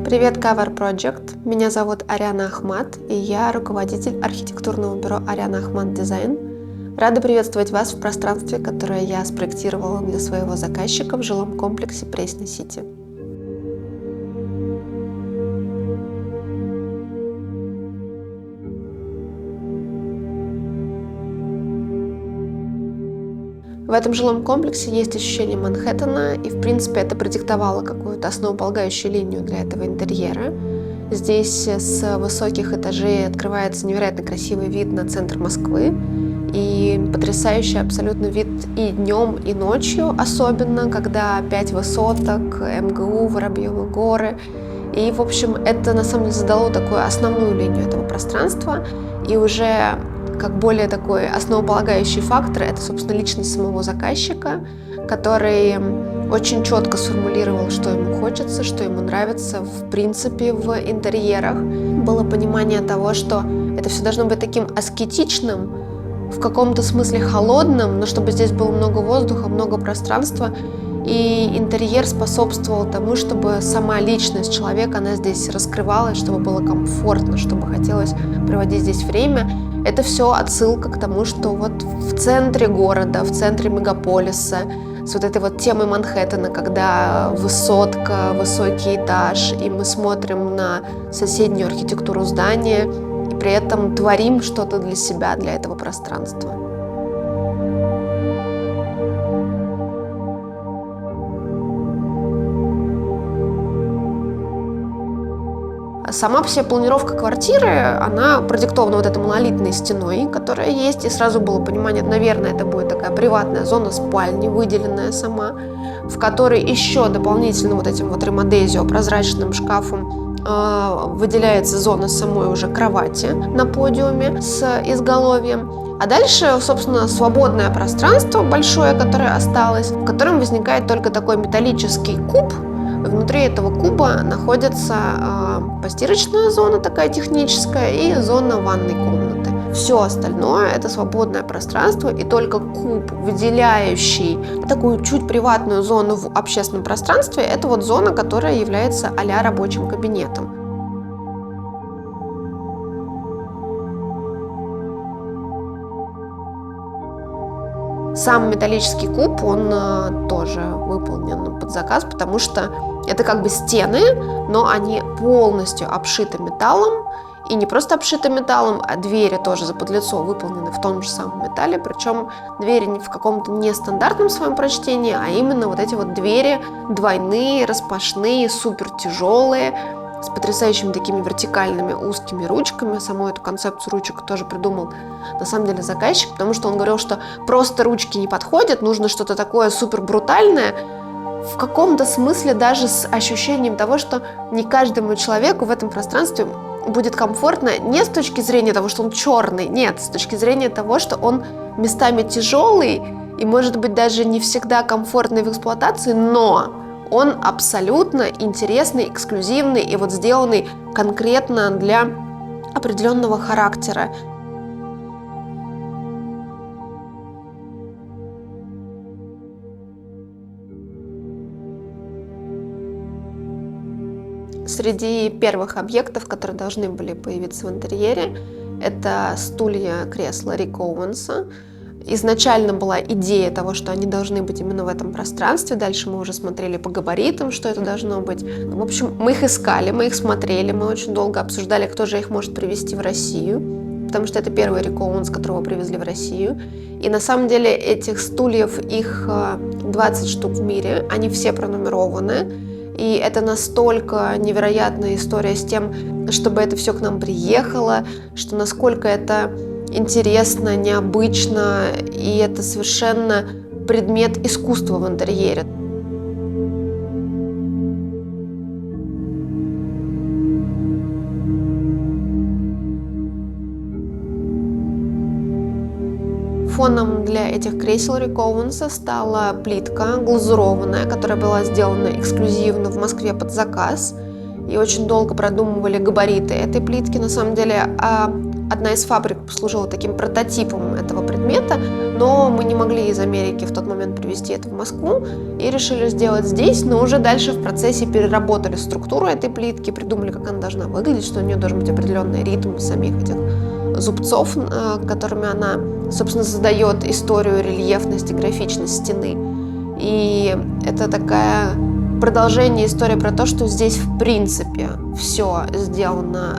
Привет, Cover Project. Меня зовут Ариана Ахмат, и я руководитель архитектурного бюро Ариана Ахмат Дизайн. Рада приветствовать вас в пространстве, которое я спроектировала для своего заказчика в жилом комплексе Пресня-Сити. В этом жилом комплексе есть ощущение Манхэттена, и, в принципе, это продиктовало какую-то основополагающую линию для этого интерьера. Здесь с высоких этажей открывается невероятно красивый вид на центр Москвы и потрясающий абсолютно вид и днем, и ночью, особенно когда 5 высоток, МГУ, Воробьевы горы. И, в общем, это на самом деле задало такую основную линию этого пространства, и уже как более такой основополагающий фактор — это, собственно, личность самого заказчика, который очень четко сформулировал, что ему хочется, что ему нравится в принципе в интерьерах. Было понимание того, что это все должно быть таким аскетичным, в каком-то смысле холодным, но чтобы здесь было много воздуха, много пространства, и интерьер способствовал тому, чтобы сама личность человека, она здесь раскрывалась, чтобы было комфортно, чтобы хотелось проводить здесь время. Это все отсылка к тому, что вот в центре города, в центре мегаполиса, с вот этой вот темой Манхэттена, когда высотка, высокий этаж, и мы смотрим на соседнюю архитектуру здания, и при этом творим что-то для себя, для этого пространства. Сама по себе планировка квартиры, она продиктована вот этой монолитной стеной, которая есть, и сразу было понимание, наверное, это будет такая приватная зона спальни, выделенная сама, в которой еще дополнительно вот этим вот ремодезио, прозрачным шкафом выделяется зона самой уже кровати на подиуме с изголовьем. А дальше, собственно, свободное пространство большое, которое осталось, в котором возникает только такой металлический куб. Внутри этого куба находится постирочная зона такая техническая и зона ванной комнаты. Все остальное — это свободное пространство, и только куб, выделяющий такую чуть приватную зону в общественном пространстве, это вот зона, которая является а-ля рабочим кабинетом. Сам металлический куб, он тоже выполнен под заказ, потому что это как бы стены, но они полностью обшиты металлом. И не просто обшиты металлом, а двери тоже заподлицо выполнены в том же самом металле. Причем двери не в каком-то нестандартном своем прочтении, а именно вот эти вот двери двойные, распашные, супер тяжелые, с потрясающими такими вертикальными узкими ручками. Саму эту концепцию ручек тоже придумал на самом деле заказчик, потому что он говорил, что просто ручки не подходят, нужно что-то такое супер брутальное, в каком-то смысле даже с ощущением того, что не каждому человеку в этом пространстве будет комфортно не с точки зрения того, что он черный, нет, с точки зрения того, что он местами тяжелый и, может быть, даже не всегда комфортный в эксплуатации, но он абсолютно интересный, эксклюзивный и вот сделанный конкретно для определенного характера. Среди первых объектов, которые должны были появиться в интерьере, это стулья, кресла Рика Оуэнса. Изначально была идея того, что они должны быть именно в этом пространстве. Дальше мы уже смотрели по габаритам, что это должно быть. В общем, мы их искали, мы их смотрели, мы очень долго обсуждали, кто же их может привезти в Россию, потому что это первый Рик Оуэнс, которого привезли в Россию. И на самом деле этих стульев, их 20 штук в мире, они все пронумерованы. И это настолько невероятная история с тем, чтобы это все к нам приехало, что насколько это интересно, необычно, и это совершенно предмет искусства в интерьере. Фоном для этих кресел Рика Оуэнса стала плитка глазурованная, которая была сделана эксклюзивно в Москве под заказ. И очень долго продумывали габариты этой плитки. На самом деле, одна из фабрик послужила таким прототипом этого предмета, но мы не могли из Америки в тот момент привезти это в Москву и решили сделать здесь, но уже дальше в процессе переработали структуру этой плитки, придумали, как она должна выглядеть, что у нее должен быть определенный ритм самих этих зубцов, которыми она, собственно, создает историю, рельефность и графичность стены. И это такая продолжение истории про то, что здесь в принципе все сделано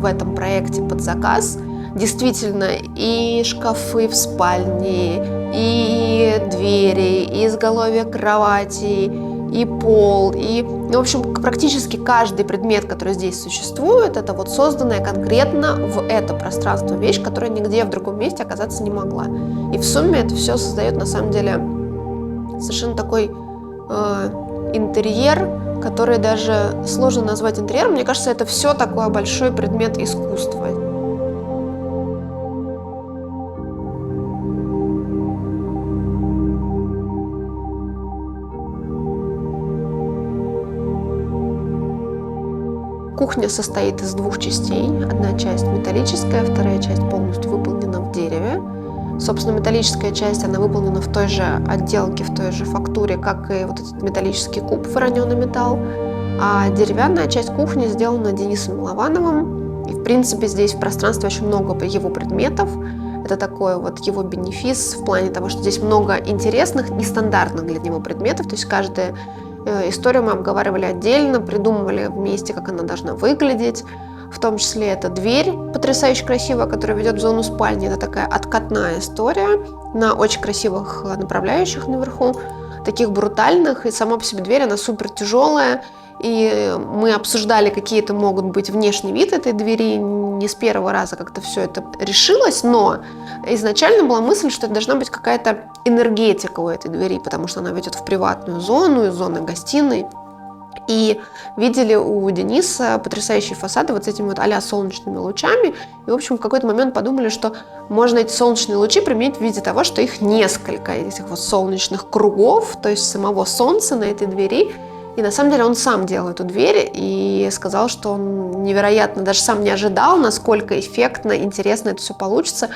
в этом проекте под заказ. Действительно, и шкафы в спальне, и двери, и изголовье кровати, и пол, и, в общем, практически каждый предмет, который здесь существует, это вот созданная конкретно в это пространство вещь, которая нигде в другом месте оказаться не могла. И в сумме это все создает, на самом деле, совершенно такой интерьер, который даже сложно назвать интерьером. Мне кажется, это все такой большой предмет искусства. Кухня состоит из двух частей. Одна часть металлическая, вторая часть полностью выполнена в дереве. Собственно, металлическая часть, она выполнена в той же отделке, в той же фактуре, как и вот этот металлический куб, вороненый металл. А деревянная часть кухни сделана Денисом Миловановым. И, в принципе, здесь в пространстве очень много его предметов. Это такой вот его бенефис в плане того, что здесь много интересных, нестандартных для него предметов. То есть каждая историю мы обговаривали отдельно, придумывали вместе, как она должна выглядеть. В том числе это дверь потрясающе красивая, которая ведет в зону спальни. Это такая откатная история на очень красивых направляющих наверху, таких брутальных. И сама по себе дверь, она супер тяжелая. И мы обсуждали, какие это могут быть внешний вид этой двери. Не с первого раза как-то все это решилось, но изначально была мысль, что это должна быть какая-то энергетика у этой двери, потому что она ведет в приватную зону, из зоны гостиной. И видели у Дениса потрясающие фасады вот с этими вот а-ля солнечными лучами. И, в общем, в какой-то момент подумали, что можно эти солнечные лучи применить в виде того, что их несколько, этих вот солнечных кругов, то есть самого солнца на этой двери. И на самом деле он сам делал эту дверь и сказал, что он невероятно, даже сам не ожидал, насколько эффектно, интересно это все получится.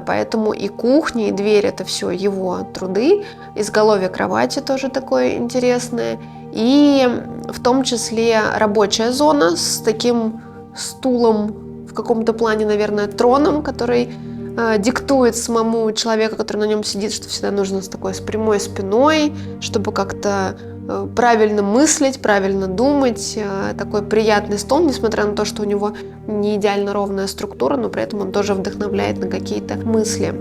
Поэтому и кухня, и дверь — это все его труды. Изголовье кровати тоже такое интересное. И в том числе рабочая зона с таким стулом, в каком-то плане, наверное, троном, который диктует самому человеку, который на нем сидит, что всегда нужно с прямой спиной, чтобы как-то правильно мыслить, правильно думать. Такой приятный стол, несмотря на то, что у него не идеально ровная структура, но при этом он тоже вдохновляет на какие-то мысли.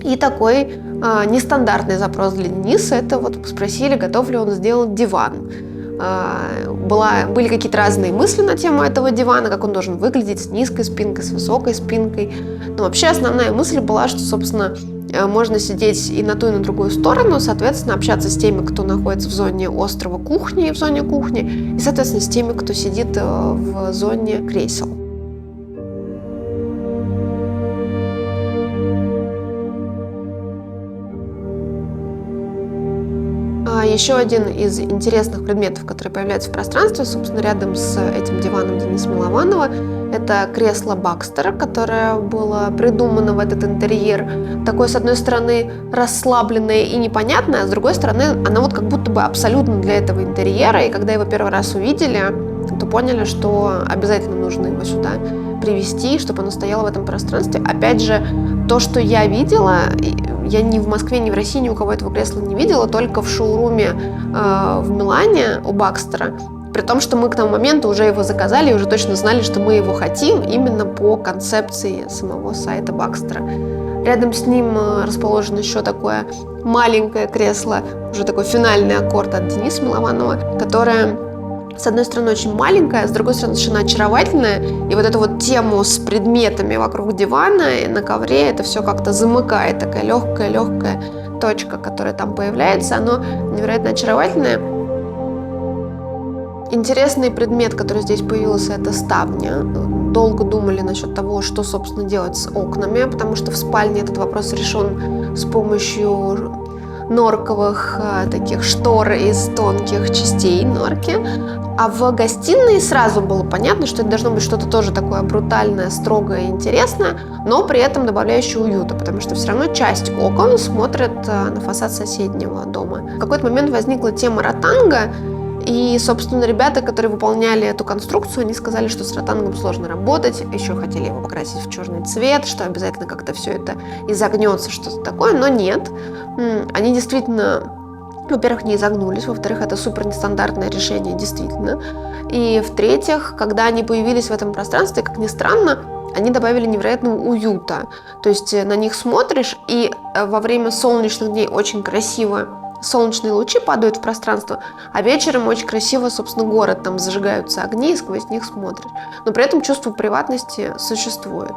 И такой нестандартный запрос для Дениса — это вот спросили, готов ли он сделать диван. Были какие-то разные мысли на тему этого дивана, как он должен выглядеть с низкой спинкой, с высокой спинкой. Но вообще основная мысль была, что, собственно, можно сидеть и на ту, и на другую сторону, соответственно, общаться с теми, кто находится в зоне острова кухни, в зоне кухни, и, соответственно, с теми, кто сидит в зоне кресел. Еще один из интересных предметов, который появляется в пространстве, собственно, рядом с этим диваном Дениса Милованова, это кресло Бакстера, которое было придумано в этот интерьер. Такое, с одной стороны, расслабленное и непонятное, а с другой стороны, оно вот как будто бы абсолютно для этого интерьера. И когда его первый раз увидели, то поняли, что обязательно нужно его сюда привезти, чтобы оно стояло в этом пространстве. Опять же, то, что я видела, я ни в Москве, ни в России ни у кого этого кресла не видела, только в шоуруме в Милане у Бакстера. При том, что мы к тому моменту уже его заказали и уже точно знали, что мы его хотим именно по концепции самого сайта Бакстера. Рядом с ним расположено еще такое маленькое кресло, уже такой финальный аккорд от Дениса Милованова, которое, с одной стороны, очень маленькая, с другой стороны, совершенно очаровательная. И вот эту вот тему с предметами вокруг дивана и на ковре, это все как-то замыкает. Такая легкая точка, которая там появляется, оно невероятно очаровательное. Интересный предмет, который здесь появился, это ставня. долго думали насчет того, что, собственно, делать с окнами, потому что в спальне этот вопрос решен с помощью норковых таких штор из тонких частей норки. А в гостиной сразу было понятно, что это должно быть что-то тоже такое брутальное, строгое и интересное, но при этом добавляющее уюта, потому что все равно часть окон смотрит на фасад соседнего дома. В какой-то момент возникла тема ротанга, и, собственно, ребята, которые выполняли эту конструкцию, они сказали, что с ротангом сложно работать, еще хотели его покрасить в черный цвет, что обязательно как-то все это изогнется, что-то такое, но нет. Они действительно, во-первых, не изогнулись, во-вторых, это супер нестандартное решение, действительно. И, в-третьих, когда они появились в этом пространстве, как ни странно, они добавили невероятного уюта. То есть на них смотришь, и во время солнечных дней очень красиво солнечные лучи падают в пространство, а вечером очень красиво, собственно, город, там зажигаются огни, и сквозь них смотришь. Но при этом чувство приватности существует.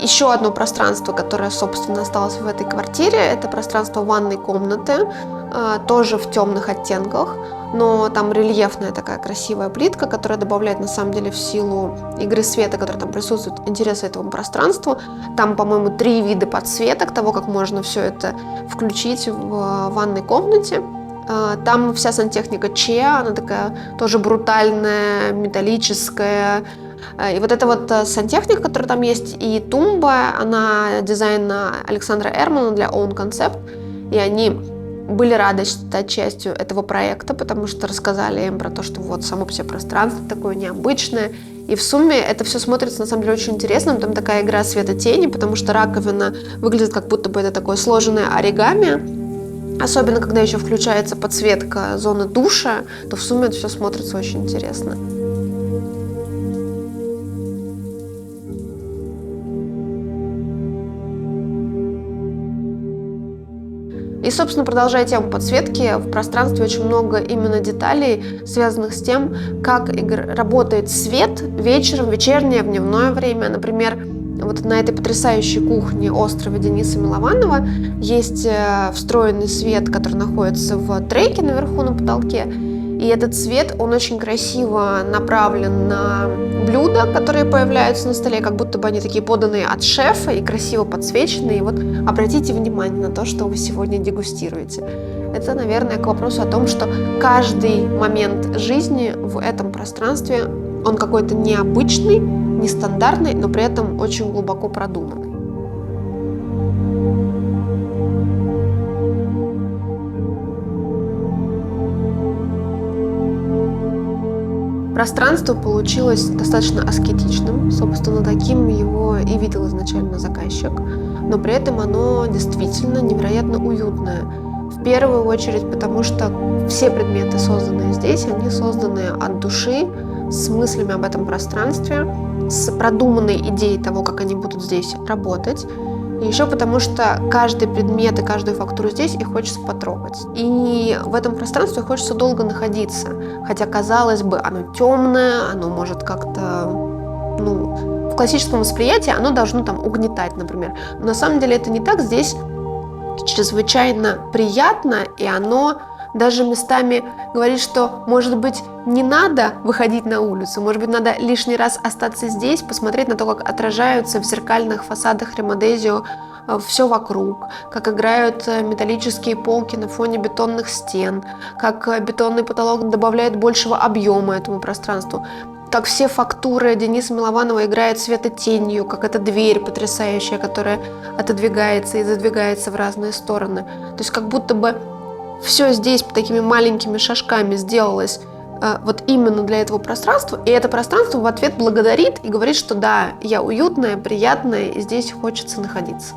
Еще одно пространство, которое, собственно, осталось в этой квартире, это пространство ванной комнаты, тоже в темных оттенках, но там рельефная такая красивая плитка, которая добавляет, на самом деле, в силу игры света, которая там присутствует, интереса этому пространству. Там, по-моему, 3 вида подсветок того, как можно все это включить в ванной комнате. Там вся сантехника Чеа, она такая тоже брутальная, металлическая. И вот эта вот сантехника, которая там есть, и тумба, она дизайна Александра Эрмана для Own Concept, и они были рады стать частью этого проекта, потому что рассказали им про то, что вот само по себе пространство такое необычное. И в сумме это все смотрится, на самом деле, очень интересно. Там такая игра света-тени, потому что раковина выглядит, как будто бы это такое сложенное оригами. Особенно, когда еще включается подсветка зоны душа, то в сумме это все смотрится очень интересно. И, собственно, продолжая тему подсветки, в пространстве очень много именно деталей, связанных с тем, как работает свет вечером, вечернее, в дневное время. Например, вот на этой потрясающей кухне острове Дениса Милованова есть встроенный свет, который находится в треке наверху на потолке. И этот свет, он очень красиво направлен на блюда, которые появляются на столе, как будто бы они такие поданные от шефа и красиво подсвеченные. И вот обратите внимание на то, что вы сегодня дегустируете. Это, наверное, к вопросу о том, что каждый момент жизни в этом пространстве, он какой-то необычный, нестандартный, но при этом очень глубоко продуманный. Пространство получилось достаточно аскетичным, собственно, таким его и видел изначально заказчик, но при этом оно действительно невероятно уютное. В первую очередь, потому что все предметы, созданные здесь, они созданы от души, с мыслями об этом пространстве, с продуманной идеей того, как они будут здесь работать. И еще потому, что каждый предмет и каждую фактуру здесь их хочется потрогать. И в этом пространстве хочется долго находиться. Хотя, казалось бы, оно темное, оно может как-то, в классическом восприятии оно должно там угнетать, например. Но на самом деле это не так. Здесь чрезвычайно приятно, и оно даже местами говорит, что, может быть, не надо выходить на улицу, может быть, надо лишний раз остаться здесь, посмотреть на то, как отражаются в зеркальных фасадах Римодезио все вокруг, как играют металлические полки на фоне бетонных стен, как бетонный потолок добавляет большего объема этому пространству, как все фактуры Дениса Милованова играют светотенью, как эта дверь потрясающая, которая отодвигается и задвигается в разные стороны. То есть как будто бы все здесь такими маленькими шажками сделалось вот именно для этого пространства, и это пространство в ответ благодарит и говорит, что да, я уютная, приятная, и здесь хочется находиться.